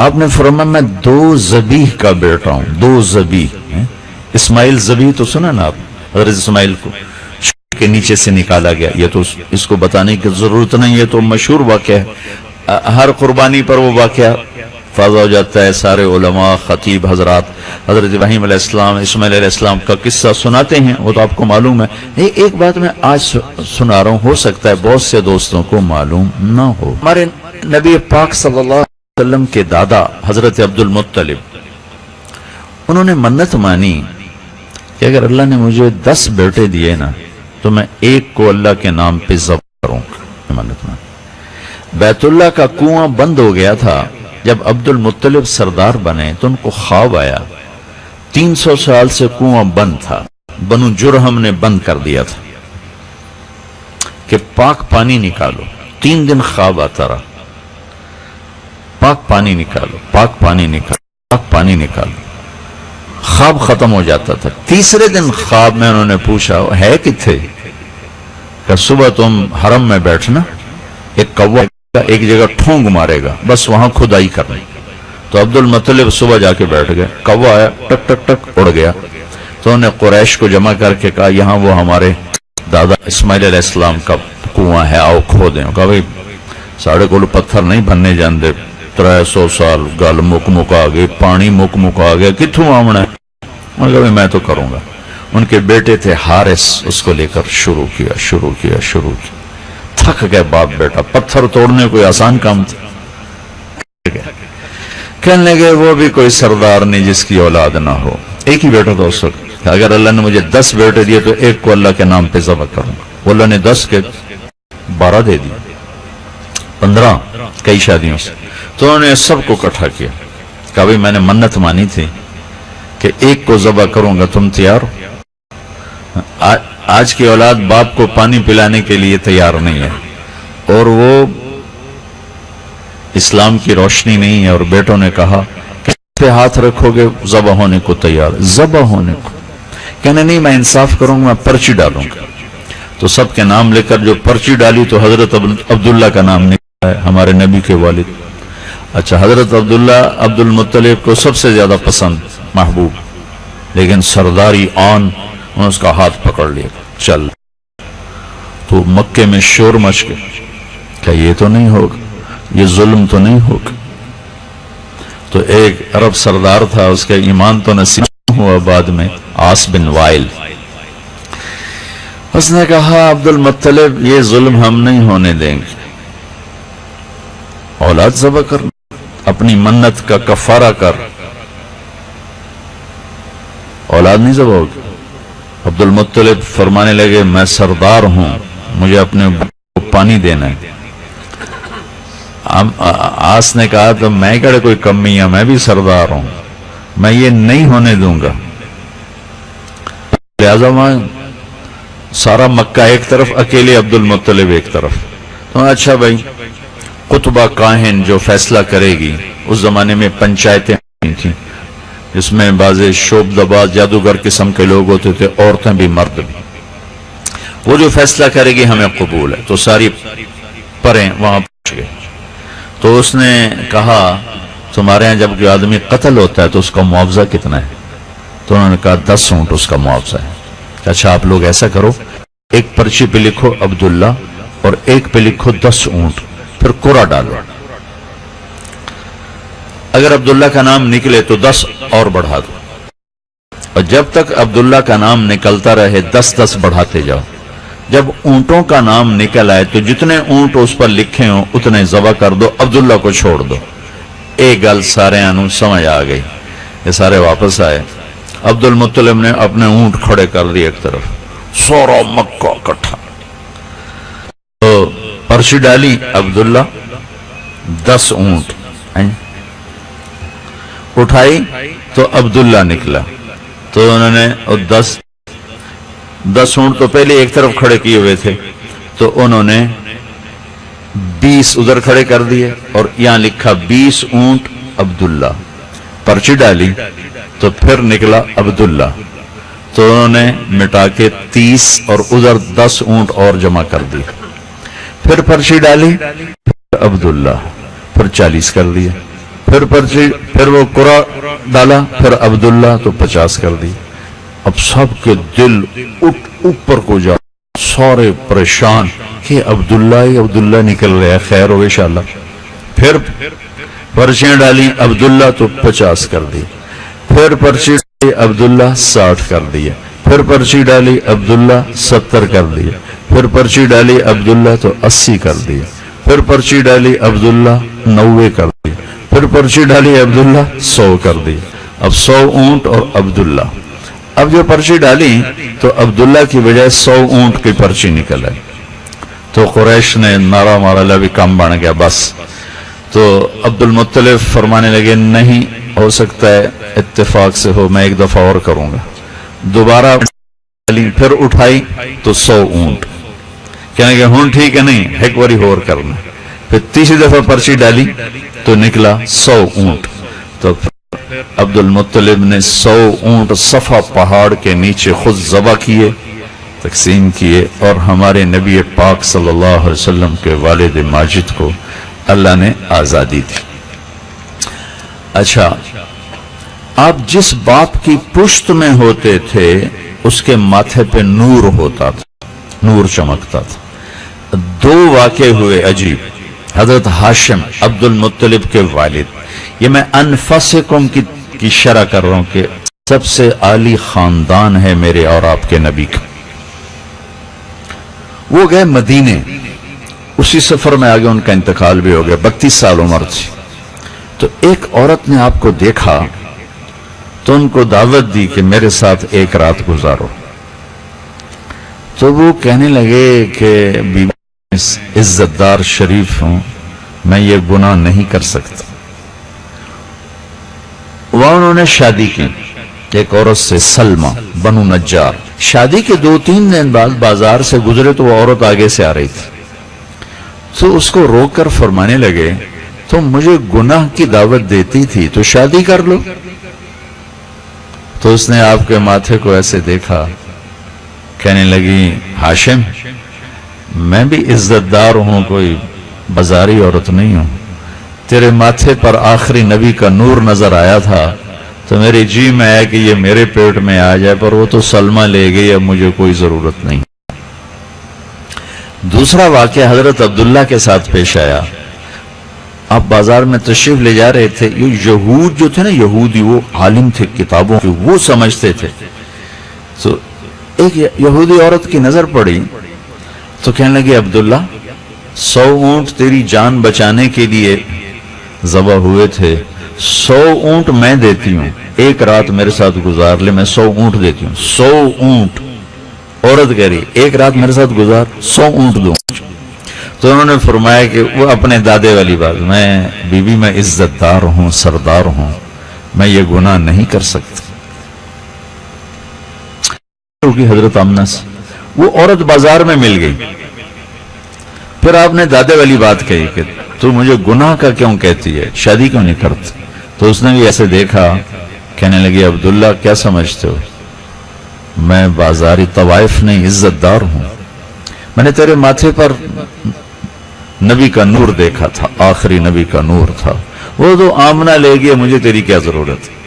آپ نے فرمایا میں 2 ذبیح کا بیٹا ہوں، 2 ذبیح۔ اسماعیل ذبیح تو سنا نا آپ، حضرت اسماعیل کو کے نیچے سے نکالا گیا، یہ تو اس کو بتانے کی ضرورت نہیں، یہ تو مشہور واقعہ ہے، ہر قربانی پر وہ واقعہ فاضح ہو جاتا ہے۔ سارے علماء، خطیب حضرات حضرت ابراہیم علیہ السلام، اسماعیل علیہ السلام کا قصہ سناتے ہیں، وہ تو آپ کو معلوم ہے۔ ایک بات میں آج سنا رہا ہوں، ہو سکتا ہے بہت سے دوستوں کو معلوم نہ ہو۔ ہمارے نبی پاک صلی اللہ علیہ وسلم کے دادا حضرت عبد المطلب، انہوں نے منت مانی کہ اگر اللہ نے مجھے 10 بیٹے دیے نا تو میں ایک کو اللہ کے نام پہ ذبح کروں گا، منت مانی۔ بیت اللہ کا کنواں بند ہو گیا تھا، جب عبد المطلب سردار بنے تو ان کو خواب آیا، 300 سال سے کنواں بند تھا، بنو جرہم نے بند کر دیا تھا کہ پاک پانی نکالو۔ 3 دن خواب آتا رہا، پاک پانی نکالو، پاک پانی نکالو، پاک پانی نکالو، خواب ختم ہو جاتا تھا۔ تیسرے دن خواب میں انہوں نے پوچھا ہے کتھے؟ کہ صبح تم حرم میں بیٹھنا، ایک کوہ ایک جگہ ٹھونگ مارے گا، بس وہاں کھدائی کرنی۔ تو عبد المطلب صبح جا کے بیٹھ گئے، کوہ آیا، ٹک ٹک ٹک اڑ گیا۔ تو انہوں نے قریش کو جمع کر کے کہا یہاں وہ ہمارے دادا اسماعیل علیہ السلام کا کنواں ہے، آؤ کھو دیں۔ کہا بھائی ساڑھے کو پتھر نہیں بننے جان دے، 300 سال گل مک مکا گئے، پانی مک مکا گیا، کتھوں آمنا ہے؟ انہوں نے کہا بھائی میں تو کروں گا۔ ان کے بیٹے تھے حارث، اس کو لے کر شروع کیا۔ تھک گئے باپ بیٹا، پتھر توڑنے کوئی آسان کام تھا۔ کہنے لگے وہ بھی کوئی سردار نہیں جس کی اولاد نہ ہو، ایک ہی بیٹا تھا اس وقت، اگر اللہ نے مجھے 10 بیٹے دیے تو ایک کو اللہ کے نام پہ ذبح کروں گا۔ وہ اللہ نے 10 کے 12 دے دی، 15 کئی شادیوں سے۔ تو انہوں نے سب کو اکٹھا کیا، کہا بھائی میں نے منت مانی تھی کہ ایک کو ذبح کروں گا، تم تیار ہو؟ آج کی اولاد باپ کو پانی پلانے کے لیے تیار نہیں ہے، اور وہ اسلام کی روشنی نہیں ہے۔ اور بیٹوں نے کہا کہ پہ ہاتھ رکھو گے ذبح ہونے کو تیار، ذبح ہونے کو۔ کہنے نہیں میں انصاف کروں گا، میں پرچی ڈالوں گا۔ تو سب کے نام لے کر جو پرچی ڈالی تو حضرت عبداللہ کا نام نکلا ہے، ہمارے نبی کے والد۔ اچھا، حضرت عبداللہ عبد المطلب کو سب سے زیادہ پسند، محبوب، لیکن سرداری آن، انہوں نے اس کا ہاتھ پکڑ لیا، چل۔ تو مکے میں شور مچ گیا کہ یہ تو نہیں ہوگا، یہ ظلم تو نہیں ہوگا۔ تو ایک عرب سردار تھا، اس کا ایمان تو نصیب ہوا بعد میں، عاص بن وائل، اس نے کہا عبد المطلب یہ ظلم ہم نہیں ہونے دیں گے، اولاد ذبح کر، اپنی منت کا کفارہ کر، اولاد نہیں ذبح ہوگی۔ عبد المطلب فرمانے لگے میں سردار ہوں، مجھے اپنے کو پانی دینا ہے۔ آس نے کہا تو میں کہڑے کوئی کمی ہے، میں بھی سردار ہوں، میں یہ نہیں ہونے دوں گا۔ لہذا میں سارا مکہ ایک طرف، اکیلے عبد المطلب ایک طرف۔ تو اچھا بھائی، قطبہ کاہن جو فیصلہ کرے گی، اس زمانے میں پنچایتیں تھیں جس میں بعض شوبدباز جادوگر قسم کے لوگ ہوتے تھے، عورتیں بھی مرد بھی، وہ جو فیصلہ کرے گی ہمیں قبول ہے۔ تو ساری پریں وہاں پہنچ گئے۔ تو اس نے کہا تمہارے ہاں جب کوئی آدمی قتل ہوتا ہے تو اس کا معاوضہ کتنا ہے؟ تو انہوں نے کہا 10 اونٹ اس کا معاوضہ ہے۔ اچھا آپ لوگ ایسا کرو، ایک پرچی پہ لکھو عبداللہ اور ایک پہ لکھو 10 اونٹ، پھر قرعہ ڈالو، اگر عبداللہ کا نام نکلے تو 10 اور بڑھا دو، اور جب تک عبداللہ کا نام نکلتا رہے 10 بڑھاتے جاؤ۔ جب اونٹوں کا نام نکل آئے تو جتنے اونٹ اس پر لکھے ہوں اتنے ذبح کر دو، عبداللہ کو چھوڑ دو۔ ایک گل سارے انہوں سمجھ آ گئی، یہ سارے واپس آئے۔ عبد المطلب نے اپنے اونٹ کھڑے کر دیے ایک طرف، سورا مکہ اکٹھا، تو پرچی ڈالی عبداللہ 10 اونٹ اٹھائی تو عبداللہ نکلا۔ تو انہوں نے 10 اونٹ تو پہلے ایک طرف کھڑے کیے ہوئے تھے، تو انہوں نے 20 ادھر کھڑے کر دیے اور یہاں لکھا 20 اونٹ عبداللہ، پرچی ڈالی تو پھر نکلا عبداللہ، تو انہوں نے مٹا کے 30 اور ادھر 10 اونٹ اور جمع کر دی، پھر پرچی ڈالی، پھر عبداللہ، پھر 40 کر دیا، پھر وہ قرآ ڈالا، پھر عبداللہ، تو 50 کر دی۔ اب سب کے دل اٹھ اوپر کو جا، سارے پریشان کہ عبداللہ نکل رہا ہے، خیر ہو انشاءاللہ۔ پھر پرچیاں ڈالی عبداللہ، تو 50 کر دی۔ پھر پرچی ڈالی عبداللہ، 60 کر دیا۔ پھر پرچی ڈالی عبداللہ، 70 کر دیا۔ پھر پرچی ڈالی عبداللہ، تو 80 کر دیا۔ پھر پرچی ڈالی عبداللہ، 90 کر دیا۔ پھر پرچی ڈالی عبداللہ، 100 کر دیا۔ اب 100 اونٹ اور عبداللہ۔ اب جو پرچی ڈالی تو عبداللہ کی بجائے 100 اونٹ کی پرچی نکل آئی، تو قریش نے نعرہ مارا، لے بھی کم بن گیا بس۔ تو عبد المطلب فرمانے لگے نہیں ہو سکتا ہے، اتفاق سے ہو، میں ایک دفعہ اور کروں گا۔ دوبارہ پھر اٹھائی تو 100 اونٹ، کہنے کہ ہون ٹھیک ہے، نہیں ایک باری اور کرنا۔ پھر تیسری دفعہ پرچی ڈالی تو نکلا 100 اونٹ۔ تو عبد المطلب نے 100 اونٹ صفا پہاڑ کے نیچے خود ذبح کیے، تقسیم کیے، اور ہمارے نبی پاک صلی اللہ علیہ وسلم کے والد ماجد کو اللہ نے آزادی دی۔ اچھا، آپ جس باپ کی پشت میں ہوتے تھے اس کے ماتھے پہ نور ہوتا تھا، نور چمکتا تھا۔ 2 واقعے ہوئے عجیب۔ حضرت ہاشم عبد المطلب کے والد، یہ میں انفسکم کی شرح کر رہا ہوں کہ سب سے عالی خاندان ہے میرے اور آپ کے نبی کا۔ وہ گئے مدینے، اسی سفر میں آگے ان کا انتقال بھی ہو گیا، 32 سال عمر تھی۔ تو ایک عورت نے آپ کو دیکھا تو ان کو دعوت دی کہ میرے ساتھ ایک رات گزارو۔ تو وہ کہنے لگے کہ بیوی عزت دار شریف ہوں، میں یہ گناہ نہیں کر سکتا۔ وہاں انہوں نے شادی کی ایک عورت سے، سلمہ بنو نجار۔ شادی کے 2-3 دن بعد بازار سے گزرے تو وہ عورت آگے سے آ رہی تھی، تو اس کو روک کر فرمانے لگے تم مجھے گناہ کی دعوت دیتی تھی تو شادی کر لو۔ تو اس نے آپ کے ماتھے کو ایسے دیکھا، کہنے لگی ہاشم میں بھی عزت دار ہوں، کوئی بازاری عورت نہیں ہوں، تیرے ماتھے پر آخری نبی کا نور نظر آیا تھا تو میرے جی میں آیا کہ یہ میرے پیٹ میں آ جائے، پر وہ تو سلمہ لے گئی، اب مجھے کوئی ضرورت نہیں۔ دوسرا واقعہ حضرت عبداللہ کے ساتھ پیش آیا۔ آپ بازار میں تشریف لے جا رہے تھے، یہ یہود جو تھے نا، یہودی وہ عالم تھے کتابوں کے، وہ سمجھتے تھے۔ تو ایک یہودی عورت کی نظر پڑی تو کہنے لگے عبداللہ 100 اونٹ تیری جان بچانے کے لیے ذبح ہوئے تھے، 100 اونٹ میں دیتی ہوں، ایک رات میرے ساتھ گزار لے، میں 100 اونٹ دیتی ہوں۔ 100 اونٹ عورت کہہ رہی، ایک رات میرے ساتھ گزار، 100 اونٹ دوں۔ تو انہوں نے فرمایا کہ وہ اپنے دادے والی بات، میں بیوی میں عزت دار ہوں، سردار ہوں، میں یہ گناہ نہیں کر سکتی۔ حضرت آمنہ سے وہ عورت بازار میں مل گئی، پھر آپ نے دادے والی بات کہی کہ تو مجھے گناہ کا کیوں کہتی ہے، شادی کیوں نہیں کرتی؟ تو اس نے بھی ایسے دیکھا، کہنے لگی عبداللہ کیا سمجھتے ہو، میں بازاری طوائف نہیں، عزت دار ہوں، میں نے تیرے ماتھے پر نبی کا نور دیکھا تھا، آخری نبی کا نور تھا، وہ تو آمنہ لے گیا، مجھے تیری کیا ضرورت ہے۔